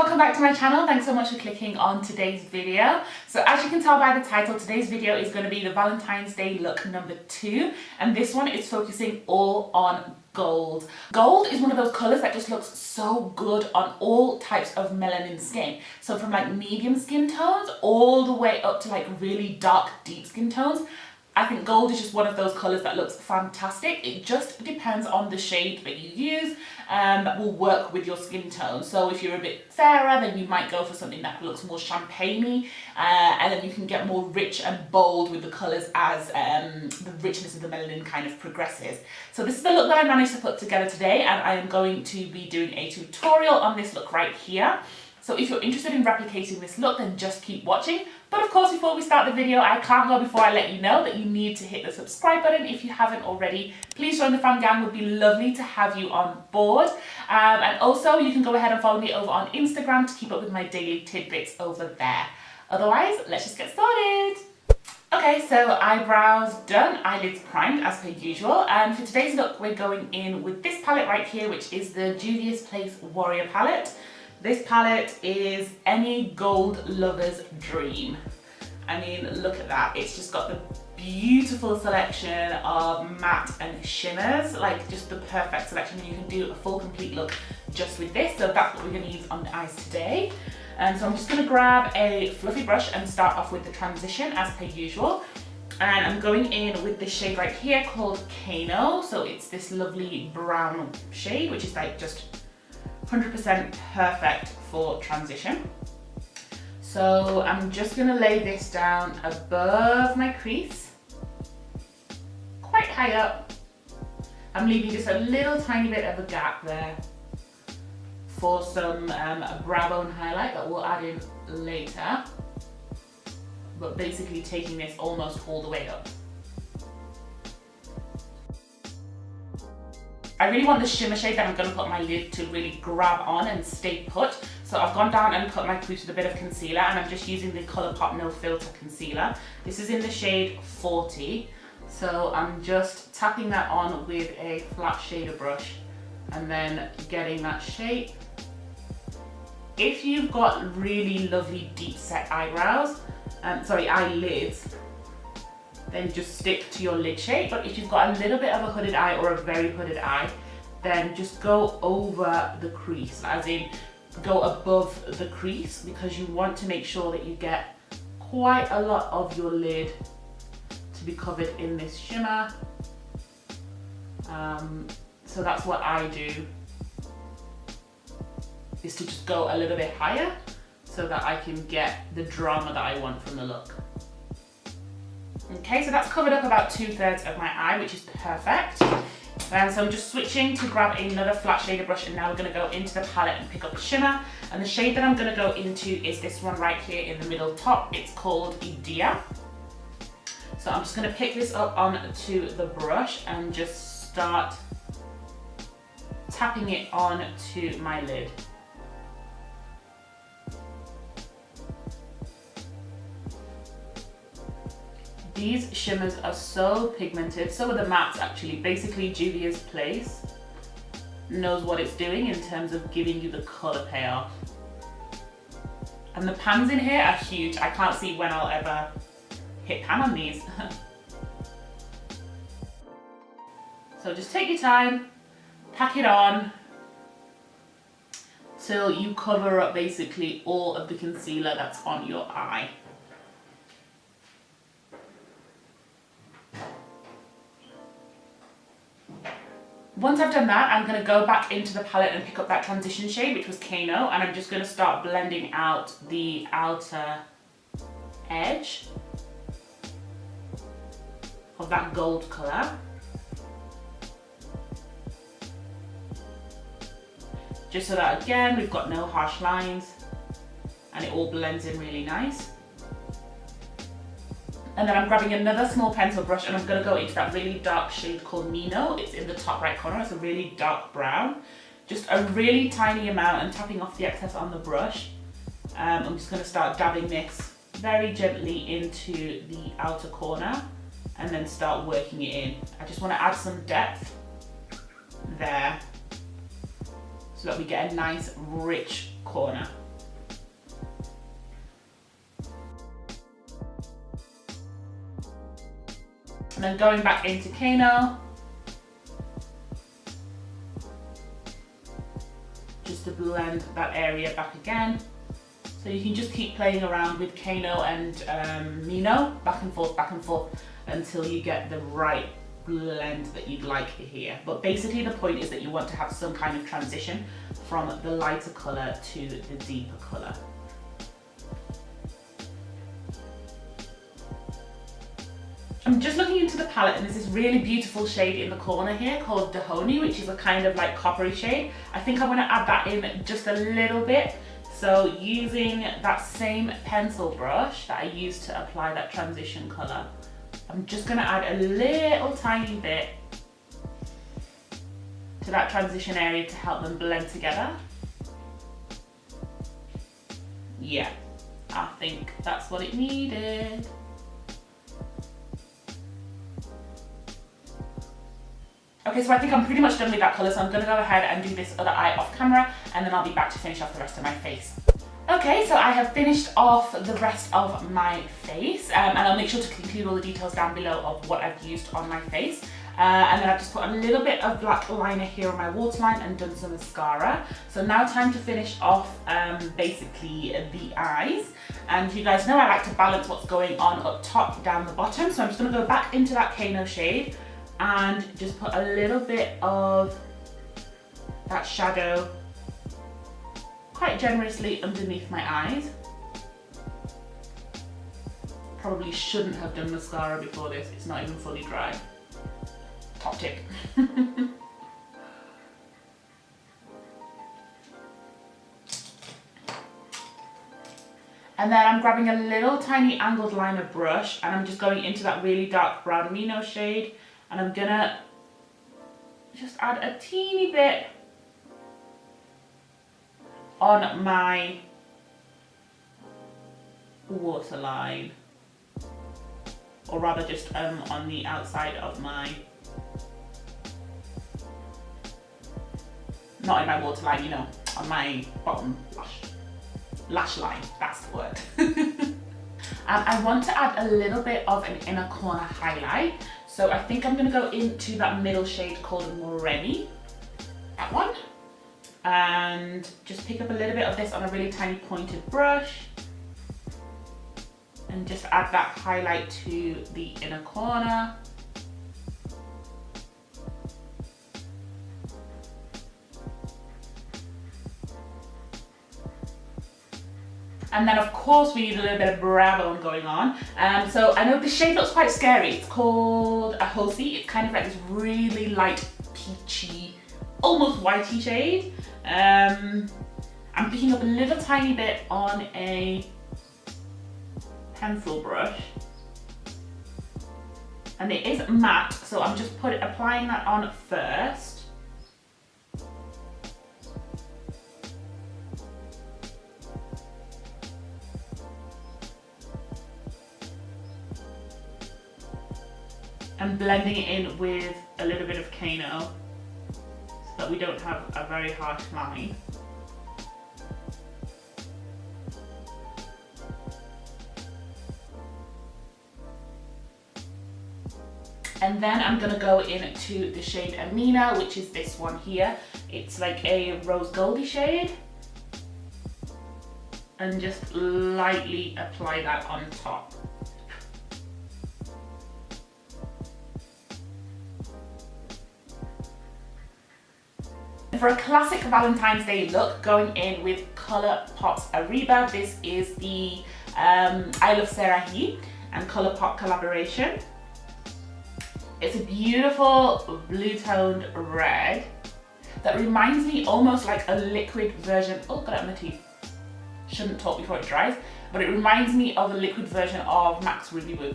welcome back to my channel. Thanks so much for clicking on today's video. So as you can tell by the title, today's video is going to be the Valentine's Day look number 2, and this one is focusing all on gold. Gold is one of those colours that just looks so good on all types of melanin skin. So from like medium skin tones all the way up to like really dark deep skin tones. I think gold is just one of those colours that looks fantastic. It just depends on the shade that you use that will work with your skin tone. So if you're a bit fairer, then you might go for something that looks more champagne-y, and then you can get more rich and bold with the colours as the richness of the melanin kind of progresses. So this is the look that I managed to put together today, and I am going to be doing a tutorial on this look right here. So if you're interested in replicating this look, then just keep watching. But of course, before we start the video, I can't go before I let you know that you need to hit the subscribe button if you haven't already. Please join the fan gang, would be lovely to have you on board. And also you can go ahead and follow me over on Instagram to keep up with my daily tidbits over there. Otherwise, let's just get started. Okay, so eyebrows done, eyelids primed as per usual. And for today's look, we're going in with this palette right here, which is the Juvia's Place Warrior palette. This palette is any gold lover's dream. I mean, look at that. It's just got the beautiful selection of matte and shimmers, like just the perfect selection. You can do a full complete look just with this. So that's what we're going to use on the eyes today. And so I'm just going to grab a fluffy brush and start off with the transition as per usual. And I'm going in with this shade right here called Kano. So it's this lovely brown shade, which is like just 100% perfect for transition. So I'm just going to lay this down above my crease, quite high up. I'm leaving just a little tiny bit of a gap there for some brow bone highlight that we'll add in later, but basically taking this almost all the way up. I really want the shimmer shade that I'm going to put my lid to really grab on and stay put. So I've gone down and cut my crease with a bit of concealer, and I'm just using the Colourpop No Filter Concealer. This is in the shade 40. So I'm just tapping that on with a flat shader brush and then getting that shape. If you've got really lovely deep set eyebrows, eyelids, then just stick to your lid shape. But if you've got a little bit of a hooded eye or a very hooded eye, then just go over the crease, as in go above the crease, because you want to make sure that you get quite a lot of your lid to be covered in this shimmer. So that's what I do, is to just go a little bit higher so that I can get the drama that I want from the look. Okay, so that's covered up about 2/3 of my eye, which is perfect. And so I'm just switching to grab another flat shader brush, and now we're going to go into the palette and pick up a shimmer. And the shade that I'm going to go into is this one right here in the middle top. It's called Idole. So I'm just going to pick this up onto the brush and just start tapping it on to my lid. These shimmers are so pigmented, so are the mattes actually. Basically, Juvia's Place knows what it's doing in terms of giving you the colour payoff. And the pans in here are huge. I can't see when I'll ever hit pan on these. So just take your time, pack it on, till you cover up basically all of the concealer that's on your eye. Once I've done that, I'm going to go back into the palette and pick up that transition shade, which was Kano, and I'm just going to start blending out the outer edge of that gold colour. Just so that, again, we've got no harsh lines and it all blends in really nice. And then I'm grabbing another small pencil brush, and I'm going to go into that really dark shade called Mino. It's in the top right corner. It's a really dark brown. Just a really tiny amount, and tapping off the excess on the brush. I'm just going to start dabbing this very gently into the outer corner and then start working it in. I just want to add some depth there so that we get a nice rich corner. then going back into Kano, just to blend that area back again. So you can just keep playing around with Kano and Mino, back and forth, until you get the right blend that you'd like here. But basically the point is that you want to have some kind of transition from the lighter colour to the deeper colour. I'm just looking into the palette and there's this really beautiful shade in the corner here called Dahoni, which is a kind of like coppery shade. I think I want to add that in just a little bit. So using that same pencil brush that I used to apply that transition colour, I'm just going to add a little tiny bit to that transition area to help them blend together. Yeah, I think that's what it needed. Okay, so I think I'm pretty much done with that colour, so I'm going to go ahead and do this other eye off camera, and then I'll be back to finish off the rest of my face. Okay, so I have finished off the rest of my face, and I'll make sure to include all the details down below of what I've used on my face. And then I've just put a little bit of black liner here on my waterline and done some mascara. So now time to finish off basically the eyes. And you guys know I like to balance what's going on up top, down the bottom. So I'm just going to go back into that Kano shade and just put a little bit of that shadow quite generously underneath my eyes. Probably shouldn't have done mascara before this, it's not even fully dry. Top tip. And then I'm grabbing a little tiny angled liner brush and I'm just going into that really dark brown Mino shade, and I'm gonna just add a teeny bit on my waterline, or rather just on the outside of my, not in my waterline, you know, on my bottom lash line, that's the word. I want to add a little bit of an inner corner highlight, so I think I'm going to go into that middle shade called Moreni, that one, and just pick up a little bit of this on a really tiny pointed brush and just add that highlight to the inner corner. And then of course we need a little bit of brow bone going on. So I know the shade looks quite scary. It's called a Hosi. It's kind of like this really light peachy, almost whitey shade. I'm picking up a little tiny bit on a pencil brush. And it is matte, so I'm just applying that on first. And blending it in with a little bit of Kano so that we don't have a very harsh line. And then I'm going to go into the shade Amina, which is this one here. It's like a rose goldy shade. And just lightly apply that on top. For a classic Valentine's Day look, going in with Colourpop's Arriba. This is the I Love Serahi and Colourpop collaboration. It's a beautiful blue toned red that reminds me almost like a liquid version. Oh, got it on my teeth. Shouldn't talk before it dries, but it reminds me of a liquid version of MAC's Ruby Woo.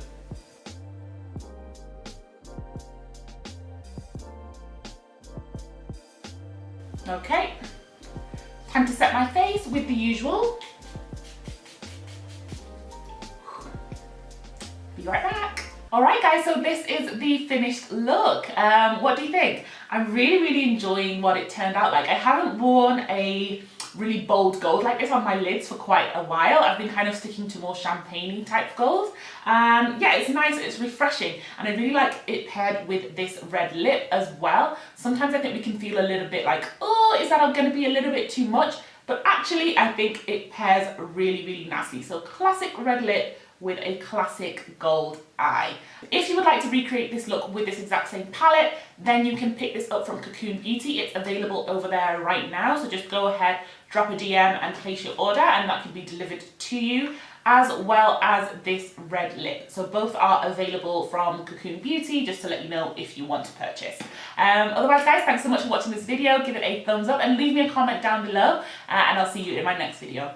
Okay, time to set my face with the usual. Be right back. All right guys, so this is the finished look. What do you think? I'm really enjoying what it turned out like. I haven't worn a really bold gold like this on my lids for quite a while. I've been kind of sticking to more champagne-y type gold. Yeah, it's nice, it's refreshing, and I really like it paired with this red lip as well. Sometimes I think we can feel a little bit like, oh, is that going to be a little bit too much? But actually, I think it pairs really, really nicely. So classic red lip with a classic gold eye. If you would like to recreate this look with this exact same palette, then you can pick this up from Cocoon Beauty. It's available over there right now. So just go ahead, drop a DM and place your order, and that can be delivered to you, as well as this red lip. So both are available from Cocoon Beauty, just to let you know if you want to purchase. Otherwise guys, thanks so much for watching this video. Give it a thumbs up and leave me a comment down below, and I'll see you in my next video.